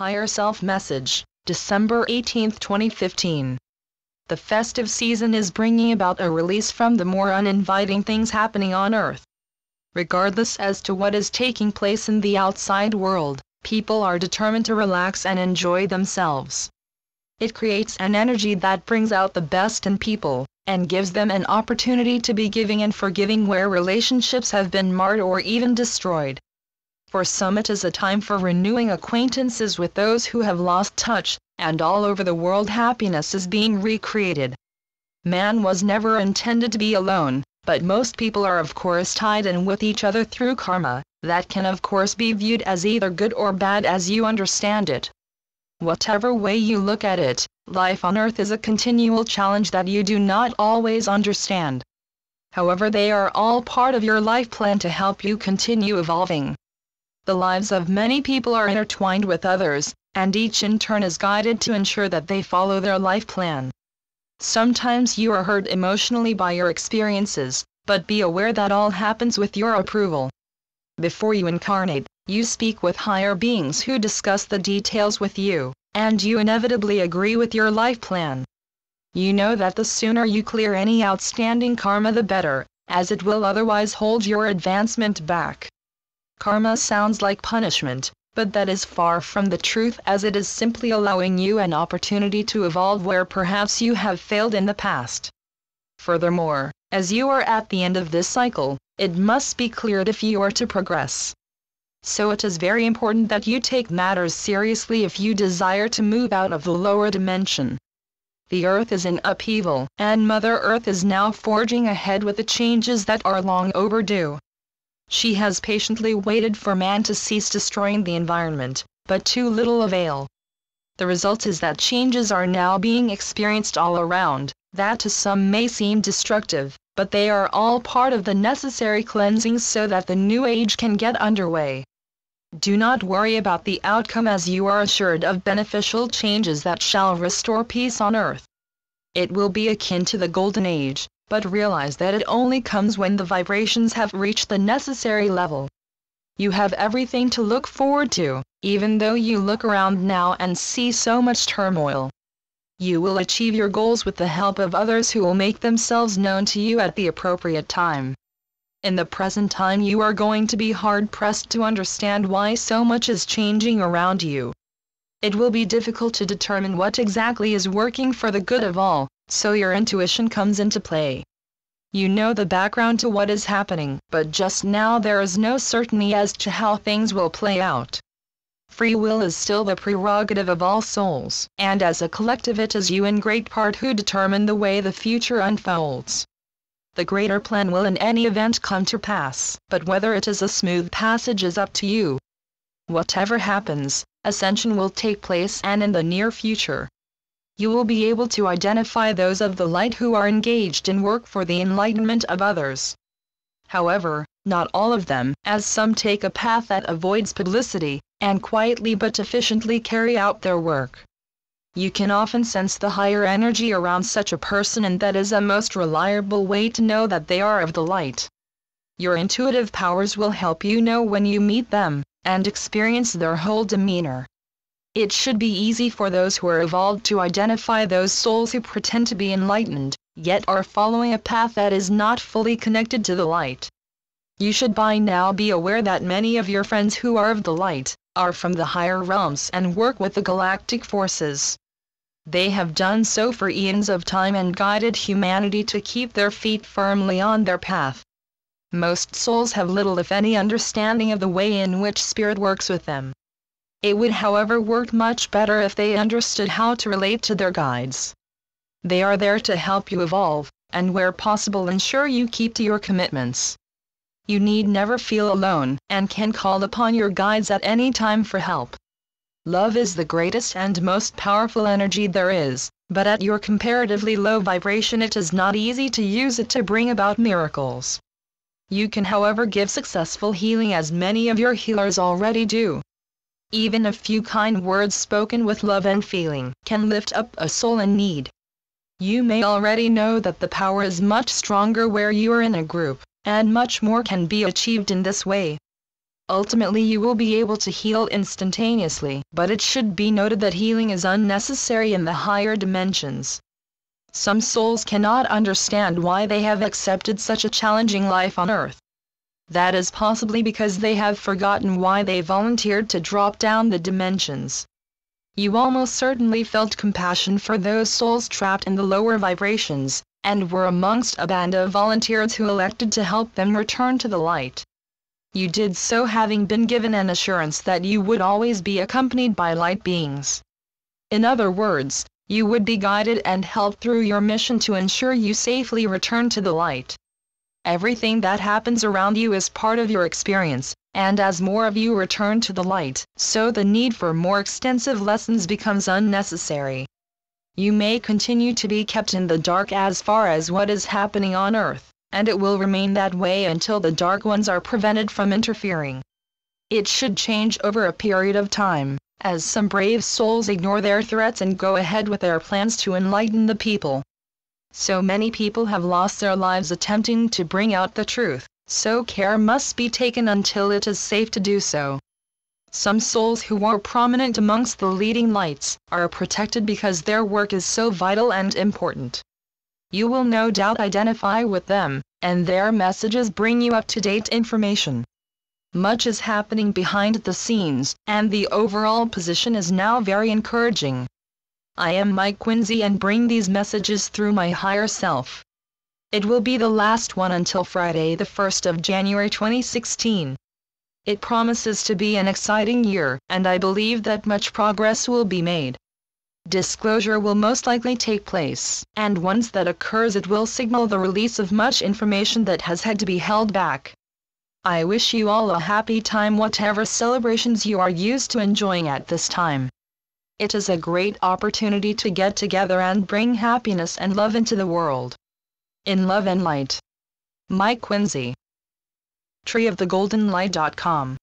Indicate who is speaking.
Speaker 1: Higher Self Message, December 18, 2015. The festive season is bringing about a release from the more uninviting things happening on Earth. Regardless as to what is taking place in the outside world, people are determined to relax and enjoy themselves. It creates an energy that brings out the best in people, and gives them an opportunity to be giving and forgiving where relationships have been marred or even destroyed. For some it is a time for renewing acquaintances with those who have lost touch, and all over the world happiness is being recreated. Man was never intended to be alone, but most people are of course tied in with each other through karma, that can of course be viewed as either good or bad as you understand it. Whatever way you look at it, life on Earth is a continual challenge that you do not always understand. However, they are all part of your life plan to help you continue evolving. The lives of many people are intertwined with others, and each in turn is guided to ensure that they follow their life plan. Sometimes you are hurt emotionally by your experiences, but be aware that all happens with your approval. Before you incarnate, you speak with higher beings who discuss the details with you, and you inevitably agree with your life plan. You know that the sooner you clear any outstanding karma the better, as it will otherwise hold your advancement back. Karma sounds like punishment, but that is far from the truth, as it is simply allowing you an opportunity to evolve where perhaps you have failed in the past. Furthermore, as you are at the end of this cycle, it must be cleared if you are to progress. So it is very important that you take matters seriously if you desire to move out of the lower dimension. The Earth is in upheaval, and Mother Earth is now forging ahead with the changes that are long overdue. She has patiently waited for man to cease destroying the environment, but to little avail. The result is that changes are now being experienced all around, that to some may seem destructive, but they are all part of the necessary cleansing so that the new age can get underway. Do not worry about the outcome, as you are assured of beneficial changes that shall restore peace on Earth. It will be akin to the Golden Age, but realize that it only comes when the vibrations have reached the necessary level. You have everything to look forward to, even though you look around now and see so much turmoil. You will achieve your goals with the help of others who will make themselves known to you at the appropriate time. In the present time you are going to be hard-pressed to understand why so much is changing around you. It will be difficult to determine what exactly is working for the good of all, so your intuition comes into play. You know the background to what is happening, but just now there is no certainty as to how things will play out. Free will is still the prerogative of all souls, and as a collective it is you in great part who determine the way the future unfolds. The greater plan will in any event come to pass, but whether it is a smooth passage is up to you. Whatever happens, ascension will take place, and in the near future, you will be able to identify those of the light who are engaged in work for the enlightenment of others. However, not all of them, as some take a path that avoids publicity, and quietly but efficiently carry out their work. You can often sense the higher energy around such a person, and that is a most reliable way to know that they are of the light. Your intuitive powers will help you know when you meet them, and experience their whole demeanor. It should be easy for those who are evolved to identify those souls who pretend to be enlightened, yet are following a path that is not fully connected to the light. You should by now be aware that many of your friends who are of the light, are from the higher realms and work with the galactic forces. They have done so for eons of time and guided humanity to keep their feet firmly on their path. Most souls have little if any understanding of the way in which spirit works with them. It would however work much better if they understood how to relate to their guides. They are there to help you evolve, and where possible ensure you keep to your commitments. You need never feel alone, and can call upon your guides at any time for help. Love is the greatest and most powerful energy there is, but at your comparatively low vibration it is not easy to use it to bring about miracles. You can however give successful healing, as many of your healers already do. Even a few kind words spoken with love and feeling can lift up a soul in need. You may already know that the power is much stronger where you are in a group, and much more can be achieved in this way. Ultimately you will be able to heal instantaneously, but it should be noted that healing is unnecessary in the higher dimensions. Some souls cannot understand why they have accepted such a challenging life on Earth. That is possibly because they have forgotten why they volunteered to drop down the dimensions. You almost certainly felt compassion for those souls trapped in the lower vibrations, and were amongst a band of volunteers who elected to help them return to the light. You did so having been given an assurance that you would always be accompanied by light beings. In other words, you would be guided and helped through your mission to ensure you safely return to the light. Everything that happens around you is part of your experience, and as more of you return to the light, so the need for more extensive lessons becomes unnecessary. You may continue to be kept in the dark as far as what is happening on Earth, and it will remain that way until the Dark Ones are prevented from interfering. It should change over a period of time, as some brave souls ignore their threats and go ahead with their plans to enlighten the people. So many people have lost their lives attempting to bring out the truth, so care must be taken until it is safe to do so. Some souls who are prominent amongst the leading lights are protected because their work is so vital and important. You will no doubt identify with them, and their messages bring you up-to-date information. Much is happening behind the scenes, and the overall position is now very encouraging. I am Mike Quincy and bring these messages through my higher self. It will be the last one until Friday, the 1st of January 2016. It promises to be an exciting year, and I believe that much progress will be made. Disclosure will most likely take place, and once that occurs it will signal the release of much information that has had to be held back. I wish you all a happy time whatever celebrations you are used to enjoying at this time. It is a great opportunity to get together and bring happiness and love into the world. In love and light. Mike Quincy. treeofthegoldenlight.com